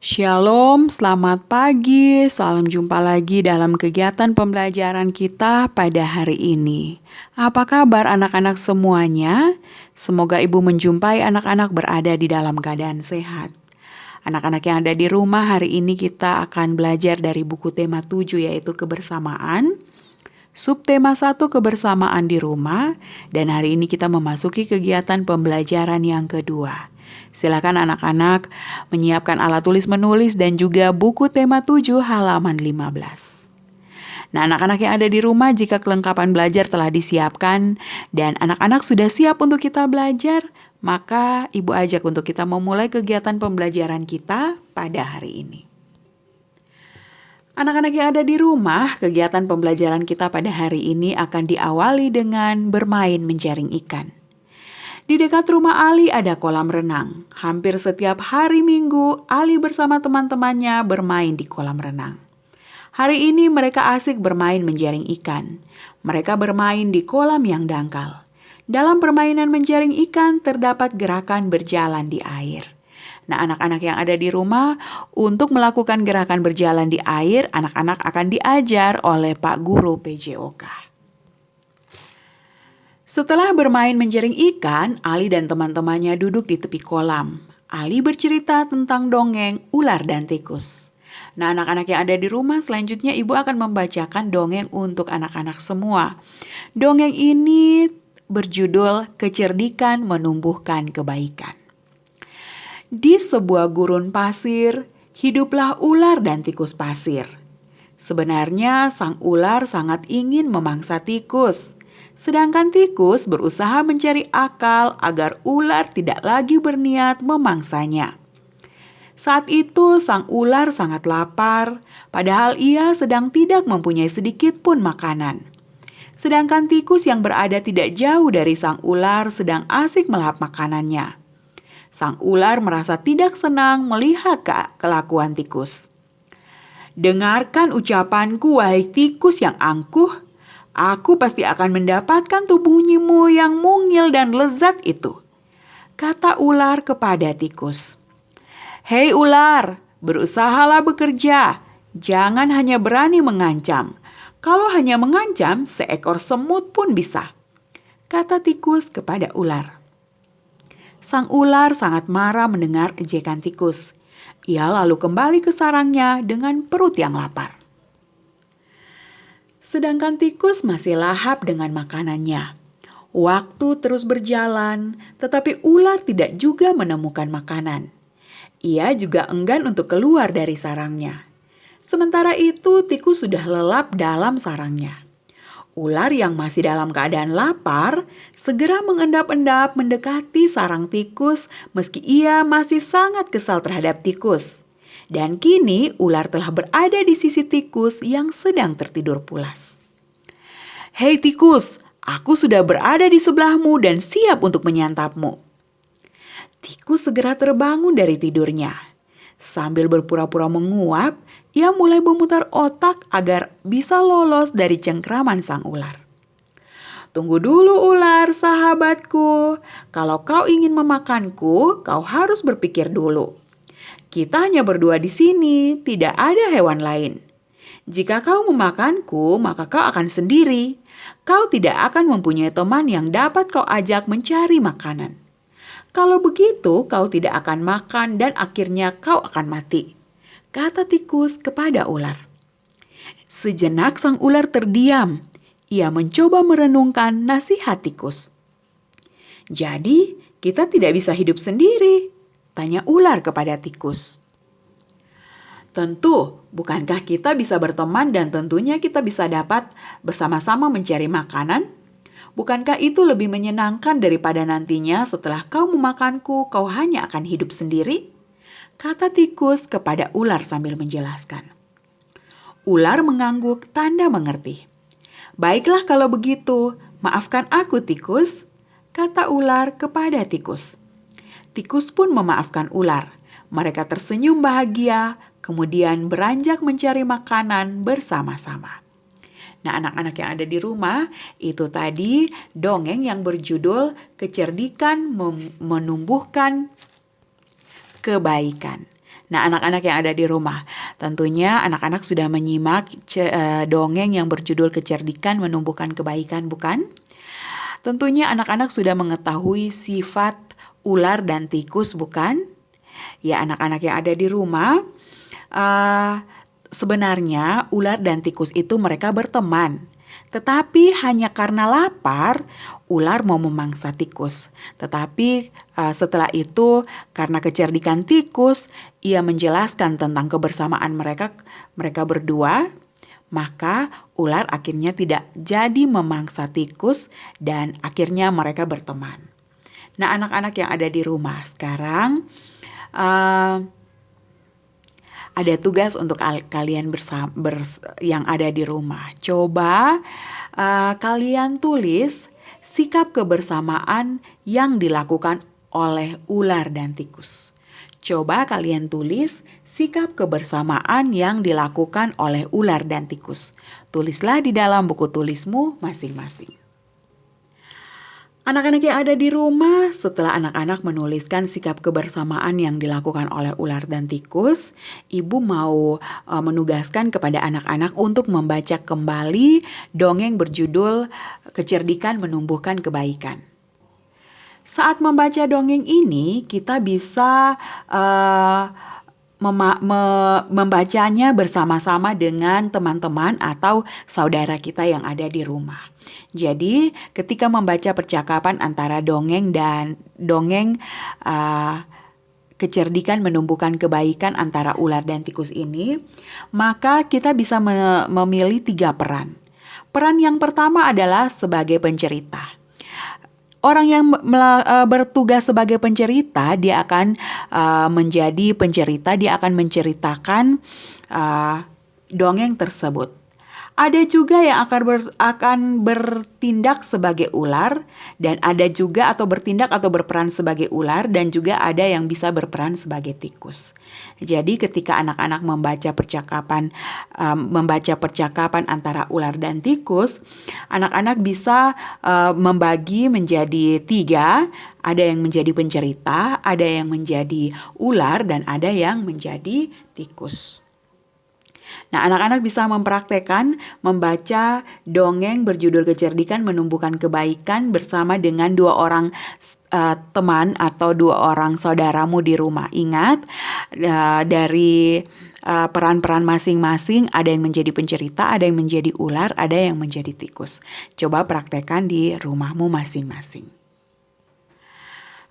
Shalom, selamat pagi. Salam jumpa lagi dalam kegiatan pembelajaran kita pada hari ini. Apa kabar anak-anak semuanya? Semoga ibu menjumpai anak-anak berada di dalam keadaan sehat. Anak-anak yang ada di rumah, hari ini kita akan belajar dari buku tema 7 yaitu kebersamaan. Subtema 1 kebersamaan di rumah, dan hari ini kita memasuki kegiatan pembelajaran yang kedua. Silakan anak-anak menyiapkan alat tulis menulis dan juga buku tema 7 halaman 15. Nah, anak-anak yang ada di rumah, jika kelengkapan belajar telah disiapkan dan anak-anak sudah siap untuk kita belajar, maka ibu ajak untuk kita memulai kegiatan pembelajaran kita pada hari ini. Anak-anak yang ada di rumah, kegiatan pembelajaran kita pada hari ini akan diawali dengan bermain menjaring ikan. Di dekat rumah Ali ada kolam renang. Hampir setiap hari Minggu, Ali bersama teman-temannya bermain di kolam renang. Hari ini mereka asik bermain menjaring ikan. Mereka bermain di kolam yang dangkal. Dalam permainan menjaring ikan terdapat gerakan berjalan di air. Nah, anak-anak yang ada di rumah, untuk melakukan gerakan berjalan di air, anak-anak akan diajar oleh Pak Guru PJOK. Setelah bermain menjaring ikan, Ali dan teman-temannya duduk di tepi kolam. Ali bercerita tentang dongeng ular dan tikus. Nah, anak-anak yang ada di rumah, selanjutnya ibu akan membacakan dongeng untuk anak-anak semua. Dongeng ini berjudul Kecerdikan Menumbuhkan Kebaikan. Di sebuah gurun pasir, hiduplah ular dan tikus pasir. Sebenarnya sang ular sangat ingin memangsa tikus. Sedangkan tikus berusaha mencari akal agar ular tidak lagi berniat memangsanya. Saat itu sang ular sangat lapar, padahal ia sedang tidak mempunyai sedikit pun makanan. Sedangkan tikus yang berada tidak jauh dari sang ular sedang asik melahap makanannya. Sang ular merasa tidak senang melihat kelakuan tikus. "Dengarkan ucapanku, wahai tikus yang angkuh. Aku pasti akan mendapatkan tubuhmu yang mungil dan lezat itu," kata ular kepada tikus. "Hei ular, berusahalah bekerja. Jangan hanya berani mengancam. Kalau hanya mengancam, seekor semut pun bisa," kata tikus kepada ular. Sang ular sangat marah mendengar ejekan tikus. Ia lalu kembali ke sarangnya dengan perut yang lapar. Sedangkan tikus masih lahap dengan makanannya. Waktu terus berjalan, tetapi ular tidak juga menemukan makanan. Ia juga enggan untuk keluar dari sarangnya. Sementara itu, tikus sudah lelap dalam sarangnya. Ular yang masih dalam keadaan lapar segera mengendap-endap mendekati sarang tikus meski ia masih sangat kesal terhadap tikus. Dan kini ular telah berada di sisi tikus yang sedang tertidur pulas. "Hei tikus, aku sudah berada di sebelahmu dan siap untuk menyantapmu." Tikus segera terbangun dari tidurnya. Sambil berpura-pura menguap, ia mulai memutar otak agar bisa lolos dari cengkraman sang ular. "Tunggu dulu ular, sahabatku. Kalau kau ingin memakanku, kau harus berpikir dulu. Kita hanya berdua di sini, tidak ada hewan lain. Jika kau memakanku, maka kau akan sendiri. Kau tidak akan mempunyai teman yang dapat kau ajak mencari makanan. Kalau begitu, kau tidak akan makan dan akhirnya kau akan mati," kata tikus kepada ular. Sejenak sang ular terdiam. Ia mencoba merenungkan nasihat tikus. "Jadi, kita tidak bisa hidup sendiri?" tanya ular kepada tikus. "Tentu, bukankah kita bisa berteman dan tentunya kita bisa dapat bersama-sama mencari makanan? Bukankah itu lebih menyenangkan daripada nantinya setelah kau memakanku, kau hanya akan hidup sendiri?" kata tikus kepada ular sambil menjelaskan. Ular mengangguk tanda mengerti. "Baiklah kalau begitu, maafkan aku tikus," kata ular kepada tikus. Tikus pun memaafkan ular. Mereka tersenyum bahagia, kemudian beranjak mencari makanan bersama-sama. Nah, anak-anak yang ada di rumah, itu tadi dongeng yang berjudul Kecerdikan Menumbuhkan Kebaikan. Nah, anak-anak yang ada di rumah, tentunya anak-anak sudah menyimak dongeng yang berjudul Kecerdikan Menumbuhkan Kebaikan, bukan? Tentunya anak-anak sudah mengetahui sifat ular dan tikus, bukan? Ya, anak-anak yang ada di rumah, eh, sebenarnya ular dan tikus itu mereka berteman. Tetapi hanya karena lapar, ular mau memangsa tikus. Tetapi setelah itu, karena kecerdikan tikus, ia menjelaskan tentang kebersamaan mereka berdua. Maka ular akhirnya tidak jadi memangsa tikus dan akhirnya mereka berteman. Nah, anak-anak yang ada di rumah sekarang, ada tugas untuk kalian yang ada di rumah. Coba kalian tulis sikap kebersamaan yang dilakukan oleh ular dan tikus. Coba kalian tulis sikap kebersamaan yang dilakukan oleh ular dan tikus. Tulislah di dalam buku tulismu masing-masing. Anak-anak yang ada di rumah, setelah anak-anak menuliskan sikap kebersamaan yang dilakukan oleh ular dan tikus, ibu mau menugaskan kepada anak-anak untuk membaca kembali dongeng berjudul Kecerdikan Menumbuhkan Kebaikan. Saat membaca dongeng ini, kita bisa membacanya bersama-sama dengan teman-teman atau saudara kita yang ada di rumah. Jadi, ketika membaca percakapan antara dongeng kecerdikan menumbuhkan kebaikan antara ular dan tikus ini, maka kita bisa memilih 3 peran. Peran yang pertama adalah sebagai pencerita. Orang yang bertugas sebagai pencerita, dia akan menjadi pencerita, dia akan menceritakan dongeng tersebut. Ada juga yang akan bertindak sebagai ular, dan ada juga atau bertindak atau berperan sebagai ular, dan juga ada yang bisa berperan sebagai tikus. Jadi ketika anak-anak membaca percakapan antara ular dan tikus, anak-anak bisa membagi menjadi 3. Ada yang menjadi pencerita, ada yang menjadi ular, dan ada yang menjadi tikus. Nah, anak-anak bisa mempraktekkan membaca dongeng berjudul Kecerdikan Menumbuhkan Kebaikan bersama dengan 2 orang teman atau 2 orang saudaramu di rumah. Ingat, dari peran-peran masing-masing, ada yang menjadi pencerita, ada yang menjadi ular, ada yang menjadi tikus. Coba praktekkan di rumahmu masing-masing.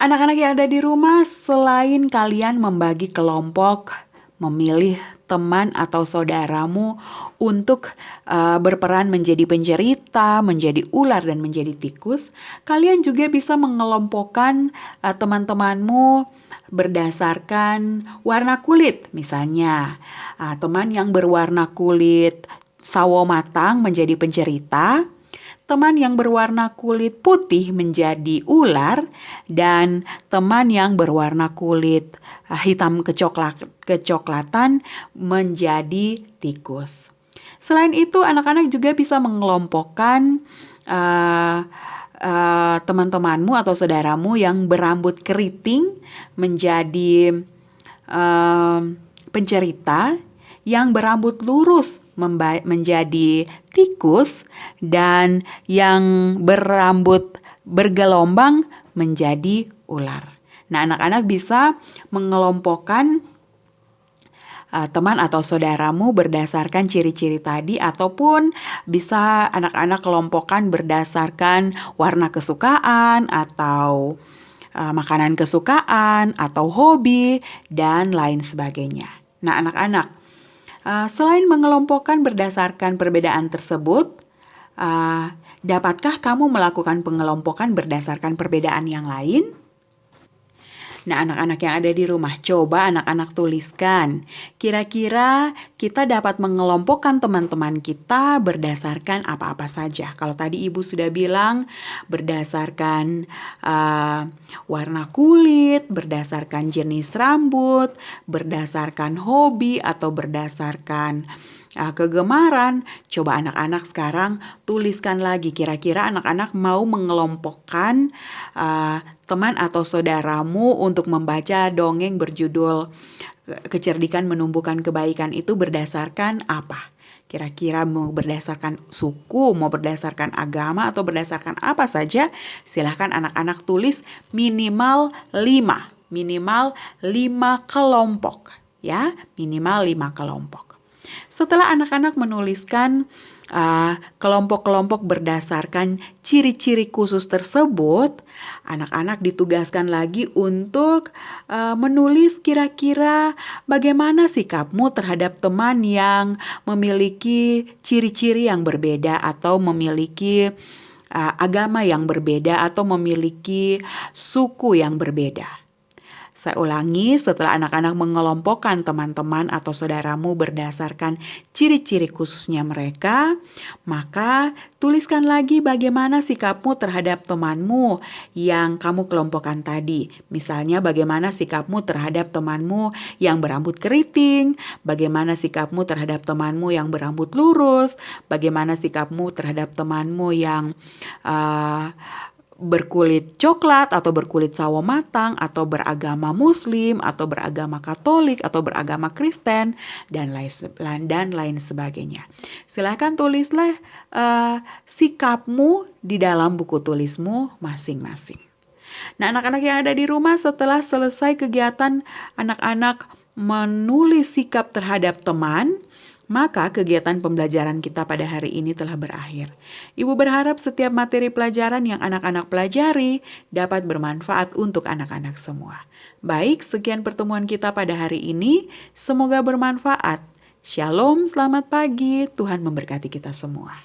Anak-anak yang ada di rumah, selain kalian membagi kelompok, memilih teman atau saudaramu untuk berperan menjadi pencerita, menjadi ular, dan menjadi tikus, kalian juga bisa mengelompokkan teman-temanmu berdasarkan warna kulit. Misalnya, teman yang berwarna kulit sawo matang menjadi pencerita, teman yang berwarna kulit putih menjadi ular, dan teman yang berwarna kulit hitam kecoklatan menjadi tikus. Selain itu, anak-anak juga bisa mengelompokkan teman-temanmu atau saudaramu yang berambut keriting menjadi pencerita, yang berambut lurus menjadi tikus, dan yang berambut bergelombang menjadi ular. Nah, anak-anak bisa mengelompokkan teman atau saudaramu berdasarkan ciri-ciri tadi, ataupun bisa anak-anak kelompokkan berdasarkan warna kesukaan atau makanan kesukaan atau hobi dan lain sebagainya. Nah, anak-anak, selain mengelompokkan berdasarkan perbedaan tersebut, dapatkah kamu melakukan pengelompokan berdasarkan perbedaan yang lain? Nah, anak-anak yang ada di rumah, coba anak-anak tuliskan. Kira-kira kita dapat mengelompokkan teman-teman kita berdasarkan apa-apa saja. Kalau tadi Ibu sudah bilang berdasarkan warna kulit, berdasarkan jenis rambut, berdasarkan hobi, atau berdasarkan kegemaran. Coba anak-anak sekarang tuliskan lagi, kira-kira anak-anak mau mengelompokkan teman atau saudaramu untuk membaca dongeng berjudul kecerdikan menumbuhkan kebaikan itu berdasarkan apa? Kira-kira mau berdasarkan suku, mau berdasarkan agama, atau berdasarkan apa saja? Silahkan anak-anak tulis minimal 5. Minimal 5 kelompok. Ya, minimal 5 kelompok. Setelah anak-anak menuliskan kelompok-kelompok berdasarkan ciri-ciri khusus tersebut, anak-anak ditugaskan lagi untuk menulis kira-kira bagaimana sikapmu terhadap teman yang memiliki ciri-ciri yang berbeda atau memiliki agama yang berbeda atau memiliki suku yang berbeda. Saya ulangi, setelah anak-anak mengelompokkan teman-teman atau saudaramu berdasarkan ciri-ciri khususnya mereka, maka tuliskan lagi bagaimana sikapmu terhadap temanmu yang kamu kelompokkan tadi. Misalnya bagaimana sikapmu terhadap temanmu yang berambut keriting, bagaimana sikapmu terhadap temanmu yang berambut lurus, bagaimana sikapmu terhadap temanmu yang berkulit coklat atau berkulit sawo matang atau beragama Muslim atau beragama Katolik atau beragama Kristen dan lain sebagainya. Silakan tulislah sikapmu di dalam buku tulismu masing-masing. Nah, anak-anak yang ada di rumah, setelah selesai kegiatan anak-anak menulis sikap terhadap teman, maka kegiatan pembelajaran kita pada hari ini telah berakhir. Ibu berharap setiap materi pelajaran yang anak-anak pelajari dapat bermanfaat untuk anak-anak semua. Baik, sekian pertemuan kita pada hari ini. Semoga bermanfaat. Shalom, selamat pagi. Tuhan memberkati kita semua.